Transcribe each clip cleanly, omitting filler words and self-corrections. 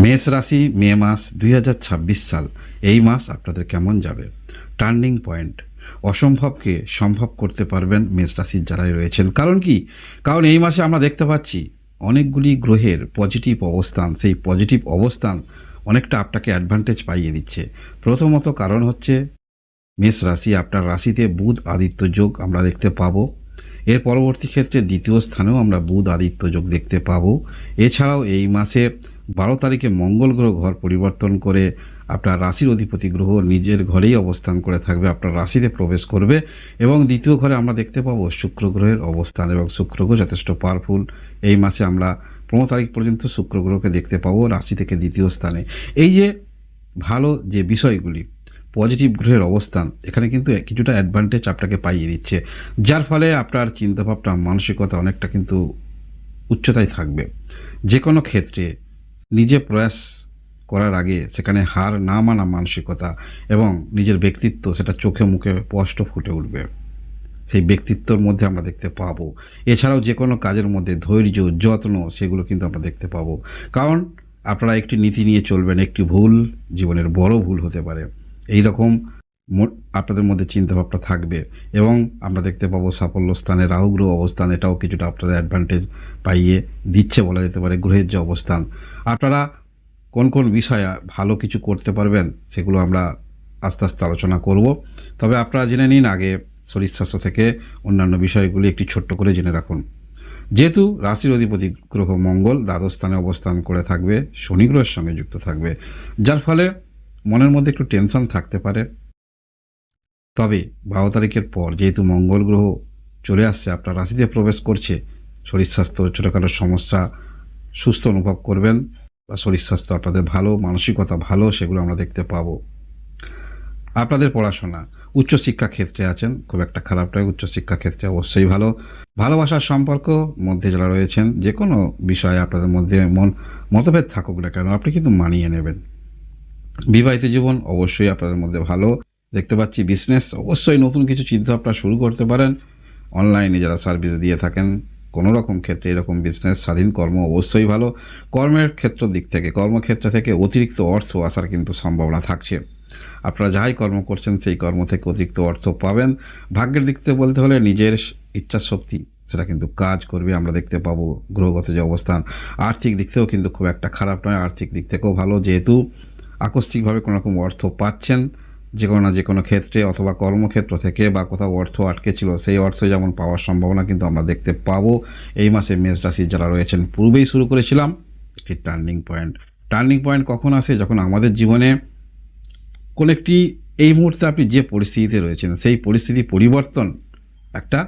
মেষ রাশি মে মাস 2026 সাল এই মাস আপনাদের কেমন যাবে? টার্নিং পয়েন্ট, অসম্ভবকে সম্ভব করতে পারবেন মেষ রাশির যারাই রয়েছেন। কারণ এই মাসে আমরা দেখতে পাচ্ছি অনেকগুলি গ্রহের পজিটিভ অবস্থান। সেই পজিটিভ অবস্থান অনেকটা আপনাকে অ্যাডভান্টেজ পাইয়ে দিচ্ছে। প্রথমত কারণ হচ্ছে মেষ রাশি, আপনার রাশিতে বুধ আদিত্য যোগ আমরা দেখতে পাবো। এর পরবর্তী ক্ষেত্রে দ্বিতীয় স্থানেও আমরা বুধ আদিত্য যোগ দেখতে পাবো। এছাড়াও এই মাসে 12 তারিখে মঙ্গল গ্রহ ঘর পরিবর্তন করে আপনার রাশির অধিপতি গ্রহ নিজের ঘরেই অবস্থান করে থাকবে, আপনার রাশিতে প্রবেশ করবে। এবং দ্বিতীয় ঘরে আমরা দেখতে পাবো শুক্র গ্রহের অবস্থান, এবং শুক্র গ্রহ যথেষ্ট পাওয়ারফুল। এই মাসে আমরা 15 তারিখ পর্যন্ত শুক্র গ্রহকে দেখতে পাবো রাশি থেকে দ্বিতীয় স্থানে। এই যে ভালো যে বিষয়গুলি, পজিটিভ গ্রহের অবস্থান এখানে কিন্তু কিছুটা অ্যাডভান্টেজ আপনাকে পাইয়ে দিচ্ছে, যার ফলে আপনার চিন্তাভাবনা মানসিকতা অনেকটা কিন্তু উচ্চতায় থাকবে। যে কোনো ক্ষেত্রে নিজে প্রয়াস করার আগে সেখানে হার না মানা মানসিকতা এবং নিজের ব্যক্তিত্ব সেটা চোখে মুখে স্পষ্ট ফুটে উঠবে, সেই ব্যক্তিত্বর মধ্যে আমরা দেখতে পাবো। এছাড়াও যে কোনো কাজের মধ্যে ধৈর্য যত্ন সেগুলো কিন্তু আমরা দেখতে পাবো। কারণ আপনারা একটি নীতি নিয়ে চলবেন, একটি ভুল জীবনের বড় ভুল হতে পারে, এই রকম আপনাদের মধ্যে চিন্তাভাবনা থাকবে। এবং আমরা দেখতে পাবো সাফল্য স্থানে রাহু গ্রহ অবস্থান, এটাও কিছুটা আপনাদের অ্যাডভান্টেজ পাইয়ে দিচ্ছে বলা যেতে পারে। গ্রহের যে অবস্থান, আপনারা কোন কোন বিষয়ে ভালো কিছু করতে পারবেন সেগুলো আমরা আস্তে আস্তে আলোচনা করব। তবে আপনারা জেনে নিন আগে শরীর স্বাস্থ্য থেকে অন্যান্য বিষয়গুলি একটি ছোট্ট করে জেনে রাখুন। যেহেতু রাশির অধিপতি গ্রহ মঙ্গল দ্বাদশ স্থানে অবস্থান করে থাকবে, শনি গ্রহের সঙ্গে যুক্ত থাকবে, যার ফলে মনের মধ্যে একটু টেনশন থাকতে পারে। তবে 12 তারিখের পর যেহেতু মঙ্গল গ্রহ চলে আসছে, আপনার রাশিতে প্রবেশ করছে, শরীর স্বাস্থ্য ছোটোখাটো সমস্যা সুস্থ অনুভব করবেন, বা শরীর স্বাস্থ্য আপনাদের ভালো, মানসিকতা ভালো, সেগুলো আমরা দেখতে পাবো। আপনাদের পড়াশোনা, উচ্চশিক্ষা ক্ষেত্রে আছেন, খুব একটা খারাপ নয়, উচ্চশিক্ষা ক্ষেত্রে অবশ্যই ভালো। ভালোবাসার সম্পর্ক মধ্যে যারা রয়েছেন, যে কোনো বিষয়ে আপনাদের মধ্যে মতভেদ থাকুক না কেন, আপনি কিন্তু মানিয়ে নেবেন। বিবাহিত জীবন অবশ্যই আপনাদের মধ্যে ভালো দেখতে পাচ্ছি। বিজনেস অবশ্যই নতুন কিছু চিন্তা আপনারা শুরু করতে পারেন। অনলাইনে যারা সার্ভিস দিয়ে থাকেন কোনো রকম ক্ষেত্রে, এরকম বিজনেস, স্বাধীন কর্ম অবশ্যই ভালো। কর্মের ক্ষেত্র দিক থেকে, কর্মক্ষেত্র থেকে অতিরিক্ত অর্থ আসার কিন্তু সম্ভাবনা থাকছে। আপনারা যাই কর্ম করছেন সেই কর্ম থেকে অতিরিক্ত অর্থ পাবেন। ভাগ্যের দিক থেকে বলতে হলে নিজের ইচ্ছা শক্তি সেটা কিন্তু কাজ করবে, আমরা দেখতে পাবো গ্রহগত যে অবস্থান। আর্থিক দিক থেকেও কিন্তু খুব একটা খারাপ নয়, আর্থিক দিক থেকেও ভালো, যেহেতু আকস্মিকভাবে কোনো রকম অর্থ পাচ্ছেন যে কোনো ক্ষেত্রে, অথবা কর্মক্ষেত্র থেকে বা কোথাও অর্থ আটকে ছিল সেই অর্থ যেমন পাওয়ার সম্ভাবনা কিন্তু আমরা দেখতে পাবো এই মাসে। মেষ রাশির যারা রয়েছেন, পূর্বেই শুরু করেছিলাম একটি টার্নিং পয়েন্ট কখন আসে? যখন আমাদের জীবনে কোন একটি, এই মুহূর্তে আপনি যে পরিস্থিতিতে রয়েছেন সেই পরিস্থিতি পরিবর্তন একটা,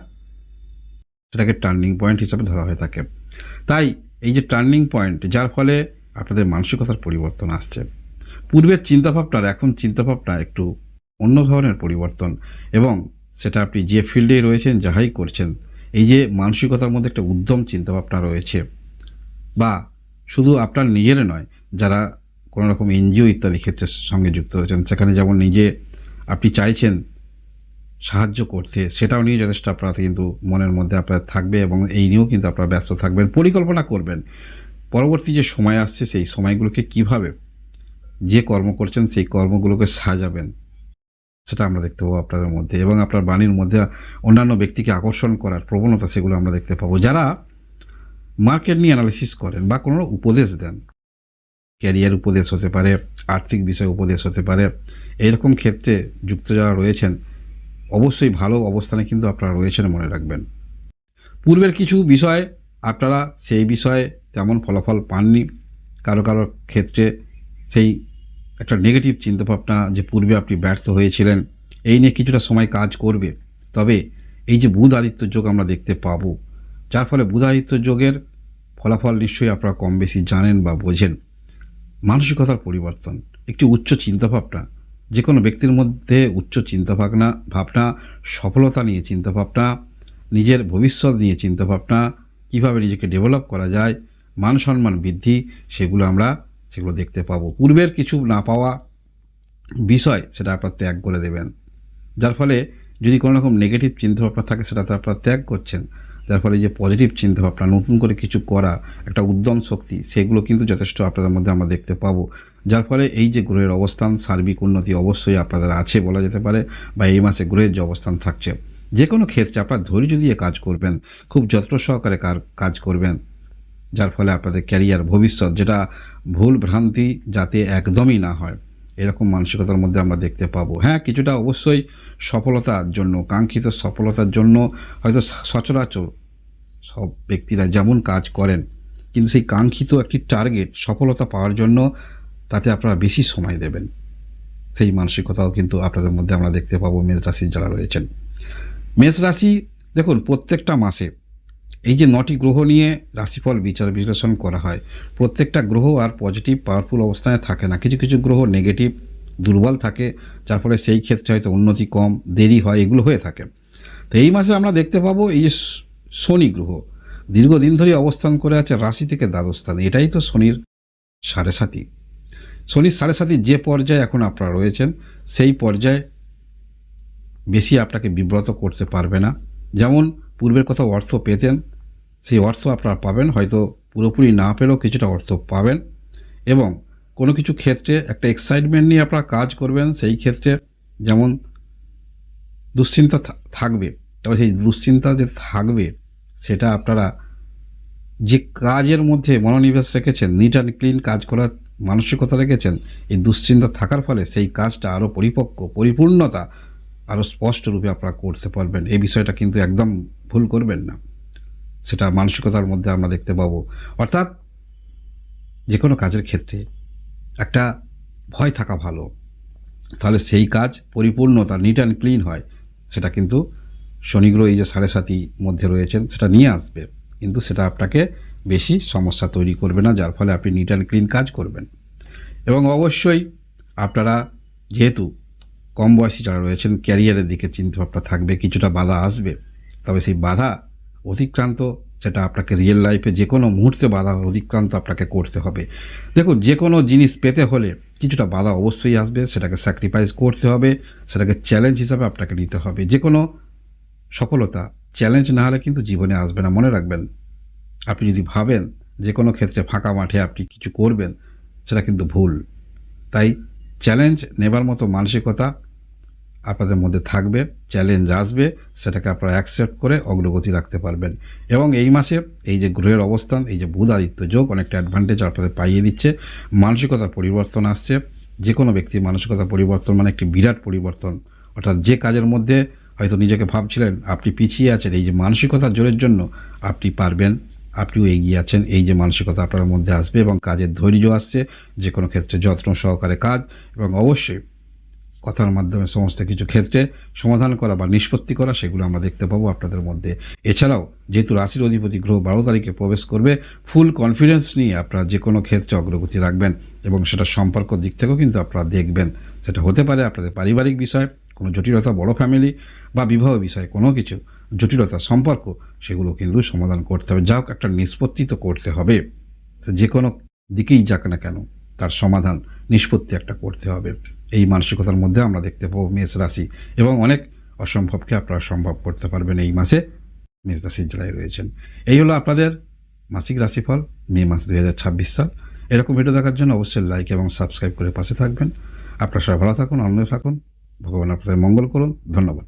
সেটাকে টার্নিং পয়েন্ট হিসাবে ধরা হয়ে থাকে। তাই এই যে টার্নিং পয়েন্ট, যার ফলে আপনাদের মানসিকতার পরিবর্তন আসছে। পূর্বের চিন্তাভাবনার এখন চিন্তাভাবনা একটু অন্য ধরনের পরিবর্তন, এবং সেটা আপনি যে ফিল্ডে রয়েছেন, যাহাই করছেন, এই যে মানসিকতার মধ্যে একটা উদ্যম চিন্তাভাবনা রয়েছে, বা শুধু আপনার নিজের নয়, যারা কোনো রকম এনজিও ইত্যাদি ক্ষেত্রের সঙ্গে যুক্ত রয়েছেন, সেখানে যেমন নিজে আপনি চাইছেন সাহায্য করতে, সেটাও নিয়ে যথেষ্ট আপনারা কিন্তু মনের মধ্যে আপনার থাকবে, এবং এই নিয়েও কিন্তু আপনারা ব্যস্ত থাকবেন, পরিকল্পনা করবেন পরবর্তী যে সময় আসছে সেই সময়গুলোকে কিভাবে যে কর্ম করছেন সেই কর্মগুলোকে সাজাবেন, সেটা আমরা দেখতে পাবো আপনাদের মধ্যে। এবং আপনার বাণীর মধ্যে অন্যান্য ব্যক্তিকে আকর্ষণ করার প্রবণতা, সেগুলো আমরা দেখতে পাবো। যারা মার্কেট নিয়ে অ্যানালিসিস করেন বা কোনো উপদেশ দেন, ক্যারিয়ার উপদেশ হতে পারে, আর্থিক বিষয় উপদেশ হতে পারে, এইরকম ক্ষেত্রে যুক্ত যারা রয়েছেন অবশ্যই ভালো অবস্থানে কিন্তু আপনারা রয়েছেন, মনে রাখবেন। পূর্বের কিছু বিষয় আপনারা সেই বিষয়ে তেমন ফলাফল পাননি, কারো ক্ষেত্রে সেই একটা নেগেটিভ চিন্তাভাবনা যে পূর্বে আপনি ব্যর্থ হয়েছিলেন, এই নিয়ে কিছুটা সময় কাজ করবে। তবে এই যে বুধ আদিত্য যোগ আমরা দেখতে পাবো, যার ফলে বুধ আদিত্য যোগের ফলাফল নিশ্চয়ই আপনারা কম বেশি জানেন বা বোঝেন। মানসিকতার পরিবর্তন, একটি উচ্চ চিন্তাভাবনা, যে কোনো ব্যক্তির মধ্যে উচ্চ ভাবনা, সফলতা নিয়ে চিন্তাভাবনা, নিজের ভবিষ্যৎ নিয়ে চিন্তাভাবনা, কীভাবে নিজেকে ডেভেলপ করা যায়, মান সম্মান বৃদ্ধি, সেগুলো দেখতে পাবো। পূর্বের কিছু না পাওয়া বিষয় সেটা আপনারা ত্যাগ করে দেবেন, যার ফলে যদি কোনো রকম নেগেটিভ চিন্তাভাবনা থাকে সেটা তো আপনারা ত্যাগ করছেন, যার ফলে যে পজিটিভ চিন্তাভাবনা, নতুন করে কিছু করা, একটা উদ্যম শক্তি, সেগুলো কিন্তু যথেষ্ট আপনাদের মধ্যে আমরা দেখতে পাবো। যার ফলে এই যে গ্রহের অবস্থান, সার্বিক উন্নতি অবশ্যই আপনাদের আছে বলা যেতে পারে, বা এই মাসে গ্রহের যে অবস্থান থাকছে, যে কোনো ক্ষেত্রে আপনারা ধৈর্য দিয়ে কাজ করবেন, খুব যত্ন সহকারে কাজ করবেন, যার ফলে আপনাদের ক্যারিয়ার, ভবিষ্যৎ, যেটা ভুল ভ্রান্তি যাতে একদমই না হয়, এরকম মানসিকতার মধ্যে আমরা দেখতে পাবো। হ্যাঁ, কিছুটা অবশ্যই সফলতার জন্য, কাঙ্ক্ষিত সফলতার জন্য হয়তো সচরাচর সব ব্যক্তিরা যেমন কাজ করেন, কিন্তু সেই কাঙ্ক্ষিত একটি টার্গেট সফলতা পাওয়ার জন্য তাতে আপনারা বেশি সময় দেবেন, সেই মানসিকতাও কিন্তু আপনাদের মধ্যে আমরা দেখতে পাবো মেষ রাশির যারা রয়েছেন। মেষ রাশি, দেখুন প্রত্যেকটা মাসে এই যে 9টি গ্রহ নিয়ে রাশিফল বিচার বিশ্লেষণ করা হয়, প্রত্যেকটা গ্রহ আর পজিটিভ পাওয়ারফুল অবস্থানে থাকে না, কিছু কিছু গ্রহ নেগেটিভ, দুর্বল থাকে, যার ফলে সেই ক্ষেত্রে হয়তো উন্নতি কম, দেরি হয়, এগুলো হয়ে থাকে। তো এই মাসে আমরা দেখতে পাবো এই যে শনি গ্রহ দীর্ঘদিন ধরে অবস্থান করে আছে রাশি থেকে দ্বাদশ স্থানে। এটাই তো শনির সাড়ে সাতি। শনির সাড়ে সাতি যে পর্যায়ে এখন আপনারা রয়েছেন, সেই পর্যায়ে বেশি আপনাকে বিব্রত করতে পারবে না। যেমন পূর্বের কথা অর্থ পেতেন, সেই অর্থ আপনারা পাবেন, হয়তো পুরোপুরি না পেলেও কিছুটা অর্থ পাবেন, এবং কোনো কিছু ক্ষেত্রে একটা এক্সাইটমেন্ট নিয়ে আপনারা কাজ করবেন। সেই ক্ষেত্রে যেমন দুশ্চিন্তা থাকবে, তবে সেই দুশ্চিন্তা যে থাকবে, সেটা আপনারা যে কাজের মধ্যে মনোনিবেশ রেখেছেন, নিট অ্যান্ড ক্লিন কাজ করার মানসিকতা রেখেছেন, এই দুশ্চিন্তা থাকার ফলে সেই কাজটা আরও পরিপক্ক, পরিপূর্ণতা আরও স্পষ্ট রূপে আপনারা করতে পারবেন। এই বিষয়টা কিন্তু একদম ভুল করবেন না, সেটা মানসিকতার মধ্যে আমরা দেখতে পাবো। অর্থাৎ যে কোনো কাজের ক্ষেত্রে একটা ভয় থাকা ভালো, তাহলে সেই কাজ পরিপূর্ণতা, নিট অ্যান্ড ক্লিন হয়, সেটা কিন্তু শনিগ্রহ এই যে সাড়ে সাতি মধ্যে রয়েছেন সেটা নিয়ে আসবে, কিন্তু সেটা আপনাকে বেশি সমস্যা তৈরি করবে না, যার ফলে আপনি নিট অ্যান্ড ক্লিন কাজ করবেন। এবং অবশ্যই আপনারা যেহেতু কম বয়সী যারা রয়েছেন, ক্যারিয়ারের দিকে চিন্তাভাবনা থাকবে, কিছুটা বাধা আসবে, তবে সেই বাধা অতিক্রান্ত, সেটা আপনাকে রিয়েল লাইফে যে কোনো মুহূর্তে বাধা অতিক্রান্ত আপনাকে করতে হবে। দেখুন, যে কোনো জিনিস পেতে হলে কিছুটা বাধা অবশ্যই আসবে, সেটাকে স্যাক্রিফাইস করতে হবে, সেটাকে চ্যালেঞ্জ হিসাবে আপনাকে নিতে হবে। যে কোনো সফলতা চ্যালেঞ্জ না হলে কিন্তু জীবনে আসবে না, মনে রাখবেন। আপনি যদি ভাবেন যে কোনো ক্ষেত্রে ফাঁকা মাঠে আপনি কিছু করবেন, সেটা কিন্তু ভুল। তাই চ্যালেঞ্জ নেবার মতো মানসিকতা আপনাদের মধ্যে থাকবে, চ্যালেঞ্জ আসবে, সেটাকে আপনারা অ্যাকসেপ্ট করে অগ্রগতি রাখতে পারবেন। এবং এই মাসে এই যে গ্রহের অবস্থান, এই যে বুধ আদিত্য যোগ অনেকটা অ্যাডভান্টেজ আপনাদের পাইয়ে দিচ্ছে, মানসিকতার পরিবর্তন আসছে। যে কোনো ব্যক্তির মানসিকতা পরিবর্তন মানে একটি বিরাট পরিবর্তন। অর্থাৎ যে কাজের মধ্যে হয়তো নিজেকে ভাবছিলেন আপনি পিছিয়ে আছেন, এই যে মানসিকতার জোরের জন্য আপনি পারবেন, আপনিও এগিয়ে আছেন, এই যে মানসিকতা আপনার মধ্যে আসবে, এবং কাজের ধৈর্য আসছে, যে কোনো ক্ষেত্রে যত্ন সহকারে কাজ, এবং অবশ্যই কথার মাধ্যমে সমস্ত কিছু ক্ষেত্রে সমাধান করা বা নিষ্পত্তি করা, সেগুলো আমরা দেখতে পাবো আপনাদের মধ্যে। এছাড়াও যেহেতু রাশির অধিপতি গ্রহ 12 তারিখে প্রবেশ করবে, ফুল কনফিডেন্স নিয়ে আপনারা যে কোনো ক্ষেত্রে অগ্রগতি রাখবেন, এবং সেটা সম্পর্ক দিক থেকেও কিন্তু আপনারা দেখবেন। সেটা হতে পারে আপনাদের পারিবারিক বিষয়, কোনো জটিলতা, বড় ফ্যামিলি বা বিবাহ বিষয় কোনো কিছু জটিলতা, সম্পর্ক, সেগুলো কিন্তু সমাধান করতে হবে। যা হোক একটা নিষ্পত্তি তো করতে হবে, যে কোনো দিকেই যাক না কেন তার সমাধান, নিষ্পত্তি একটা করতে হবে। এই মানসিকতার মধ্যে আমরা দেখতে পাবো মেষ রাশি, এবং অনেক অসম্ভবকে আপনারা সম্ভব করতে পারবেন এই মাসে মেষ রাশির যারাই রয়েছেন। এই হলো আপনাদের মাসিক রাশিফল মে মাস 2026 সাল। এরকম ভিডিও দেখার জন্য অবশ্যই লাইক এবং সাবস্ক্রাইব করে পাশে থাকবেন। আপনারা সবাই ভালো থাকুন, আনন্দে থাকুন, ভগবান আপনাদের মঙ্গল করুন। ধন্যবাদ।